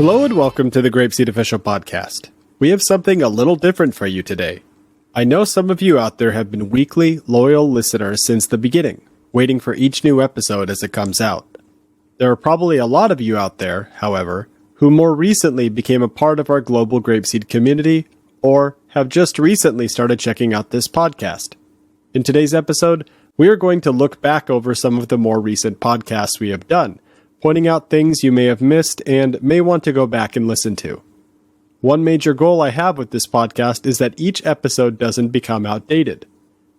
Hello and welcome to the GrapeSEED Official Podcast. We have something a little different for you today. I know some of you out there have been weekly, loyal listeners since the beginning, waiting for each new episode as it comes out. There are probably a lot of you out there, however, who more recently became a part of our global GrapeSEED community or have just recently started checking out this podcast. In today's episode, we are going to look back over some of the more recent podcasts we have done, pointing out things you may have missed and may want to go back and listen to. One major goal I have with this podcast is that each episode doesn't become outdated.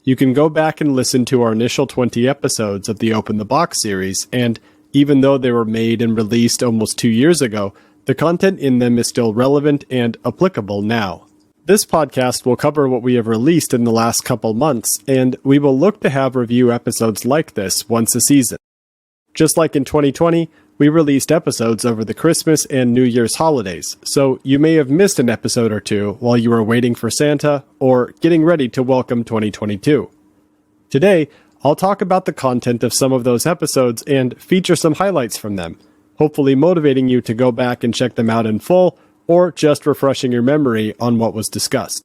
You can go back and listen to our initial 20 episodes of the Open the Box series, and even though they were made and released almost 2 years ago, the content in them is still relevant and applicable now. This podcast will cover what we have released in the last couple months, and we will look to have review episodes like this once a season. Just like in 2020, we released episodes over the Christmas and New Year's holidays, so you may have missed an episode or two while you were waiting for Santa or getting ready to welcome 2022. Today, I'll talk about the content of some of those episodes and feature some highlights from them, hopefully motivating you to go back and check them out in full or just refreshing your memory on what was discussed.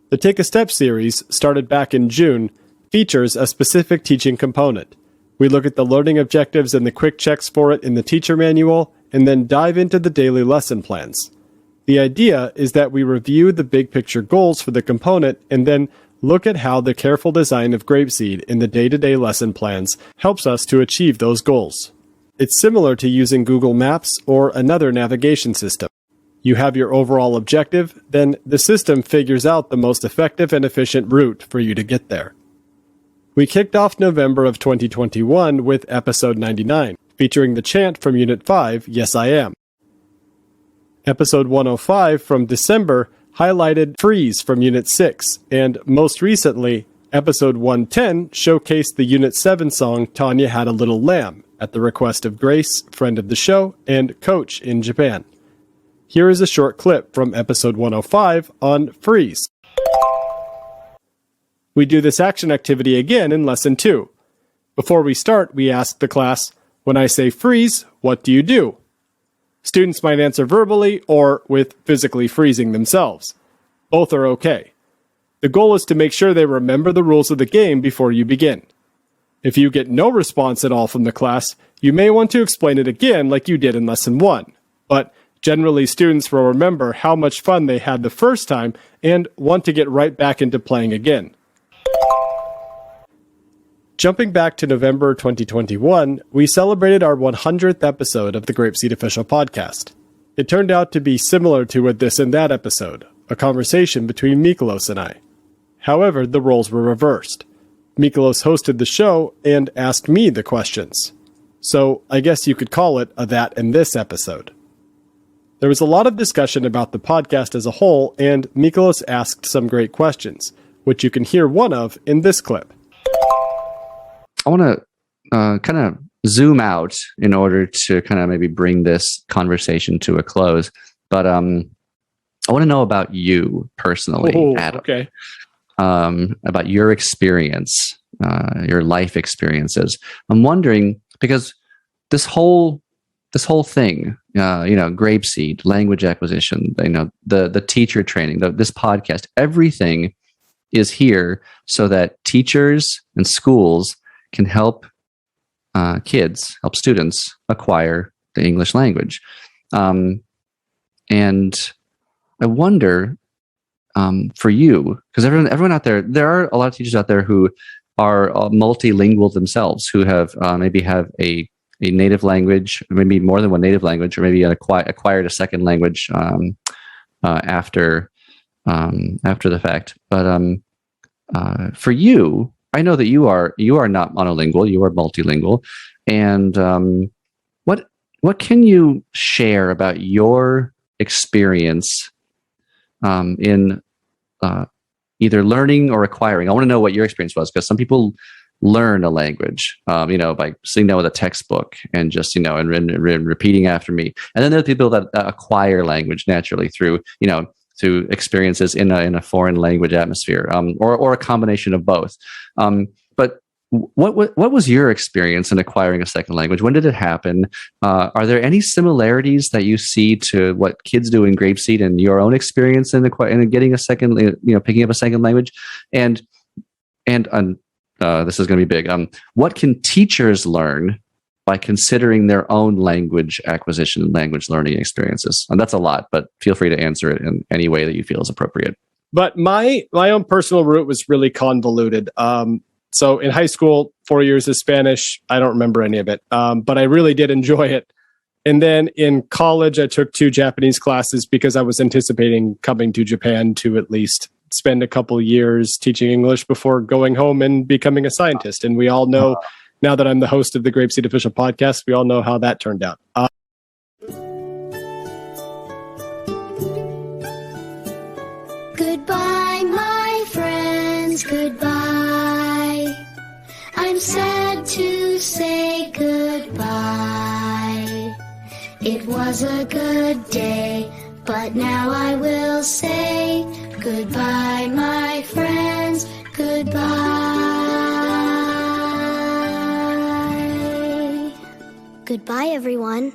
The Take a Step series, started back in June, features a specific teaching component. We look at the learning objectives and the quick checks for it in the teacher manual, and then dive into the daily lesson plans. The idea is that we review the big picture goals for the component and then look at how the careful design of GrapeSEED in the day-to-day lesson plans helps us to achieve those goals. It's similar to using Google Maps or another navigation system. You have your overall objective, then the system figures out the most effective and efficient route for you to get there. We kicked off November of 2021 with episode 99, featuring the chant from Unit 5, Yes I Am. Episode 105 from December highlighted Freeze from Unit 6, and most recently, episode 110 showcased the Unit 7 song Tanya Had a Little Lamb, at the request of Grace, friend of the show, and coach in Japan. Here is a short clip from episode 105 on Freeze. We do this action activity again in Lesson 2. Before we start, we ask the class, when I say freeze, what do you do? Students might answer verbally or with physically freezing themselves. Both are okay. The goal is to make sure they remember the rules of the game before you begin. If you get no response at all from the class, you may want to explain it again like you did in Lesson 1. But generally, students will remember how much fun they had the first time and want to get right back into playing again. Jumping back to November 2021, we celebrated our 100th episode of the GrapeSEED Official Podcast. It turned out to be similar to a This and That episode, a conversation between Mikolos and I. However, the roles were reversed. Mikolos hosted the show and asked me the questions. So I guess you could call it a That and This episode. There was a lot of discussion about the podcast as a whole, and Mikolos asked some great questions, which you can hear one of in this clip. I want to kind of zoom out in order to kind of maybe bring this conversation to a close. But I want to know about you personally, Adam. Okay. About your experience, your life experiences. I'm wondering, because this whole thing, GrapeSEED, language acquisition, the teacher training, this podcast, everything is here so that teachers and schools can help help students acquire the English language. And I wonder, for you, because everyone out there, there are a lot of teachers out there who are multilingual themselves, who have maybe have a native language, maybe more than one native language, or maybe acquired a second language after the fact. But for you, I know that you are not monolingual, you are multilingual. And what can you share about your experience in either learning or acquiring? I want to know what your experience was, because some people learn a language, by sitting down with a textbook and just, and repeating after me. And then there are people that acquire language naturally through experiences in a foreign language atmosphere, or a combination of both. But what was your experience in acquiring a second language? When did it happen? Are there any similarities that you see to what kids do in GrapeSEED and your own experience in getting a second, picking up a second language? And this is going to be big. What can teachers learn by considering their own language acquisition and language learning experiences? And that's a lot, but feel free to answer it in any way that you feel is appropriate. But my own personal route was really convoluted. So in high school, 4 years of Spanish, I don't remember any of it, but I really did enjoy it. And then in college, I took 2 Japanese classes because I was anticipating coming to Japan to at least spend a couple years teaching English before going home and becoming a scientist. And we all know, now that I'm the host of the GrapeSEED Official Podcast, we all know how that turned out. Goodbye, my friends, goodbye. I'm sad to say goodbye. It was a good day, but now I will say goodbye, my friends, goodbye. Goodbye, everyone.